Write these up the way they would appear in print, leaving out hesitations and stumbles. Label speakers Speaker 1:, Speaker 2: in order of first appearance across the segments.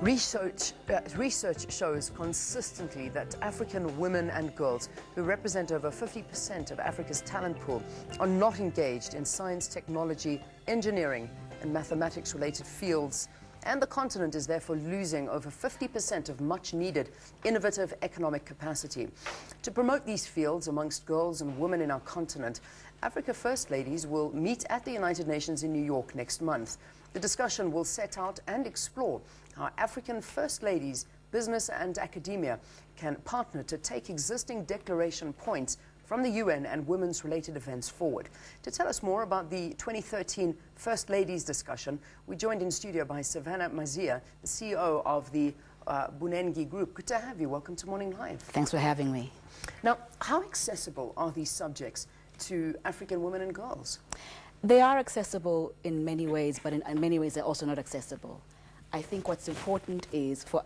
Speaker 1: Research shows consistently that African women and girls, who represent over 50% of Africa's talent pool, are not engaged in science, technology, engineering, and mathematics-related fields. And the continent is therefore losing over 50% of much-needed innovative economic capacity. To promote these fields amongst girls and women in our continent, Africa First Ladies will meet at the United Nations in New York next month. The discussion will set out and explore how African First Ladies, business and academia can partner to take existing declaration points from the UN and women's related events forward. To tell us more about the 2013 First Ladies discussion, we're joined in studio by Savannah Maziya, the CEO of the Bunengi Group. Good to have you. Welcome to Morning Live.
Speaker 2: Thanks for having me.
Speaker 1: Now, how accessible are these subjects to African women and girls?
Speaker 2: They are accessible in many ways, but in many ways they're also not accessible. I think what's important is for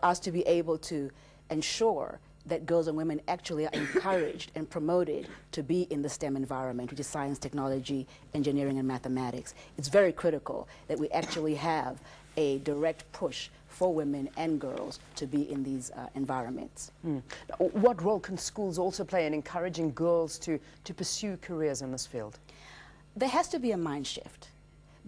Speaker 2: us to be able to ensure that girls and women actually are encouraged and promoted to be in the STEM environment, which is science, technology, engineering, and mathematics. It's very critical that we actually have a direct push for women and girls to be in these environments.
Speaker 1: What role can schools also play in encouraging girls to pursue careers in this field?
Speaker 2: There has to be a mind shift,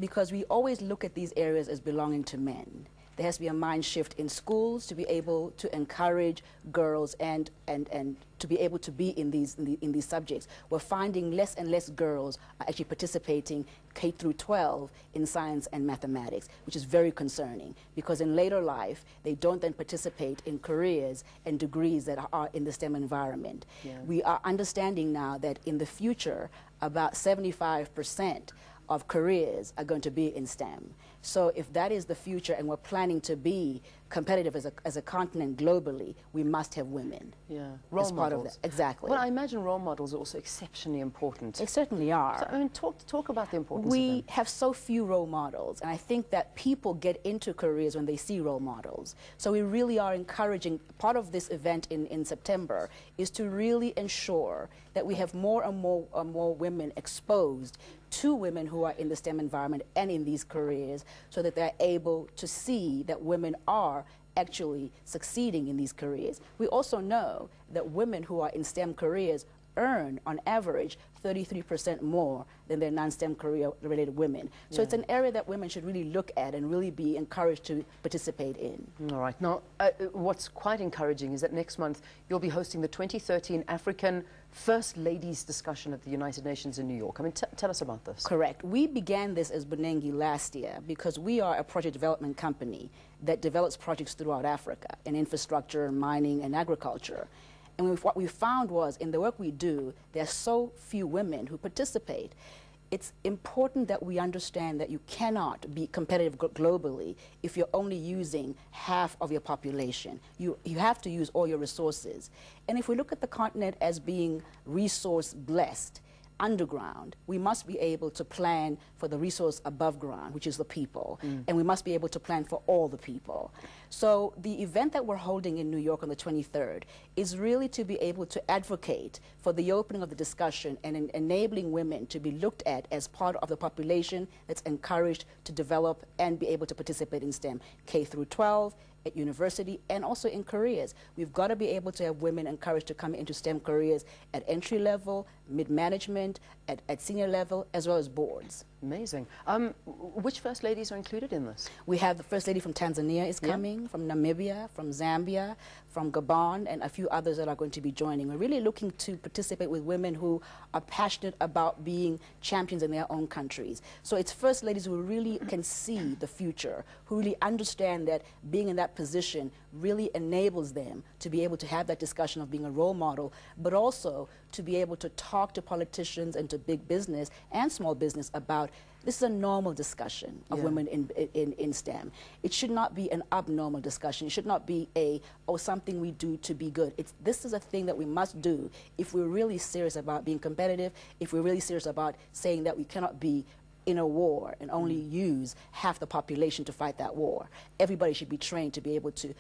Speaker 2: because we always look at these areas as belonging to men. There has to be a mind shift in schools to be able to encourage girls and to be able to be in these subjects. We're finding less and less girls are actually participating K through 12 in science and mathematics, which is very concerning, because in later life they don't then participate in careers and degrees that are in the STEM environment.
Speaker 1: Yeah.
Speaker 2: We are understanding now that in the future about 75% of careers are going to be in STEM. So if that is the future and we're planning to be competitive as a continent globally, we must have women.
Speaker 1: Yeah, role
Speaker 2: as part
Speaker 1: models.
Speaker 2: of that. Exactly.
Speaker 1: Well, I imagine role models are also exceptionally important.
Speaker 2: They certainly are.
Speaker 1: So, I mean, talk about the importance of
Speaker 2: We
Speaker 1: them.
Speaker 2: have so few role models, and I think that people get into careers when they see role models. So we really are encouraging, part of this event in September is to really ensure that we have more and more women exposed to women who are in the STEM environment and in these careers, so that they're able to see that women are actually succeeding in these careers. We also know that women who are in STEM careers earn, on average, 33% more than their non-STEM career-related women. So it's an area that women should really look at and really be encouraged to participate in.
Speaker 1: All right. Now, what's quite encouraging is that next month you'll be hosting the 2013 African First Ladies discussion at the United Nations in New York. I mean, tell us about this.
Speaker 2: Correct. We began this as Bunengi last year because we are a project development company that develops projects throughout Africa in infrastructure, mining, and agriculture. And what we found was, in the work we do, there are so few women who participate. It's important that we understand that you cannot be competitive globally if you're only using half of your population. You have to use all your resources. And if we look at the continent as being resource-blessed, underground, we must be able to plan for the resource above ground, which is the people, and we must be able to plan for all the people. So the event that we're holding in New York on the 23rd is really to be able to advocate for the opening of the discussion and enabling women to be looked at as part of the population that's encouraged to develop and be able to participate in STEM, K through 12, at university, and also in careers. We've got to be able to have women encouraged to come into STEM careers at entry level, mid-management, at senior level, as well as boards.
Speaker 1: Amazing. Which First Ladies are included in this?
Speaker 2: We have the First Lady from Tanzania is coming, from Namibia, from Zambia, from Gabon, and a few others that are going to be joining. We're really looking to participate with women who are passionate about being champions in their own countries. So it's First Ladies who really can see the future, who really understand that being in that position really enables them to be able to have that discussion of being a role model, but also to be able to talk to politicians and to big business and small business about this is a normal discussion of women in STEM. It should not be an abnormal discussion. It should not be something we do to be good. This is a thing that we must do if we're really serious about being competitive, if we're really serious about saying that we cannot be in a war and only use half the population to fight that war. Everybody should be trained to be able to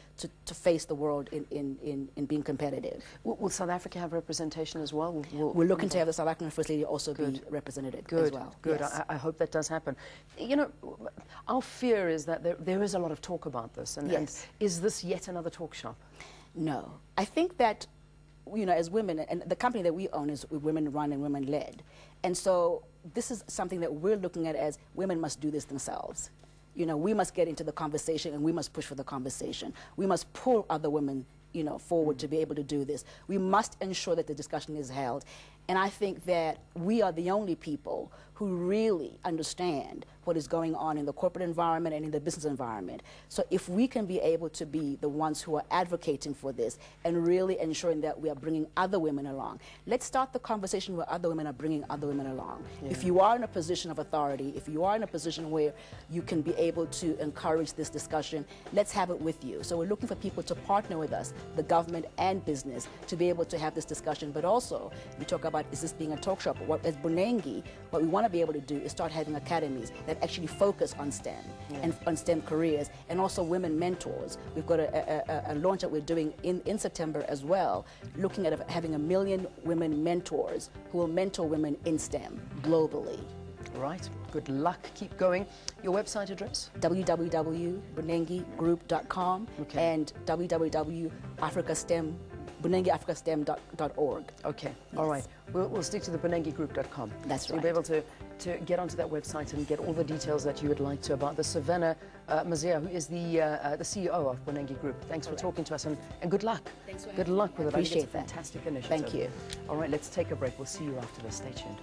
Speaker 2: face the world in being competitive.
Speaker 1: Will South Africa have representation as well?
Speaker 2: We're looking to have the South African First Lady also be represented as well.
Speaker 1: Good.
Speaker 2: Yes.
Speaker 1: I hope that does happen. You know, our fear is that there is a lot of talk about this, and is this yet another talk shop?
Speaker 2: No. I think that, you know, as women, and the company that we own is women run and women led. And so this is something that we're looking at as women must do this themselves. You know, we must get into the conversation and we must push for the conversation. We must pull other women, you know, forward to be able to do this. We must ensure that the discussion is held. And I think that we are the only people who really understand what is going on in the corporate environment and in the business environment. So if we can be able to be the ones who are advocating for this and really ensuring that we are bringing other women along, let's start the conversation where other women are bringing other women along. Yeah. If you are in a position of authority, if you are in a position where you can be able to encourage this discussion, let's have it with you. So we're looking for people to partner with us, the government and business, to be able to have this discussion. But also, we talk about, is this being a talk shop? As Bunengi, what we want to be able to do is start having academies that actually focus on STEM and on STEM careers, and also women mentors. We've got a launch that we're doing in September as well, looking at having 1 million women mentors who will mentor women in STEM globally.
Speaker 1: Right. Good luck. Keep going. Your website address?
Speaker 2: www.bunengigroup.com and bunengiafricastem.org.
Speaker 1: Okay,
Speaker 2: yes.
Speaker 1: All right. We'll stick to the bunengigroup.com.
Speaker 2: That's
Speaker 1: so
Speaker 2: right.
Speaker 1: You'll be able to get onto that website and get all the details that you would like to about the Savannah Maziya, who is the CEO of Bunengi Group. Thanks for talking to us, and good luck.
Speaker 2: Thanks for
Speaker 1: good luck with it.
Speaker 2: Appreciate
Speaker 1: I think it's a fantastic initiative.
Speaker 2: Thank you.
Speaker 1: All right, let's take a break. We'll see you after this. Stay tuned.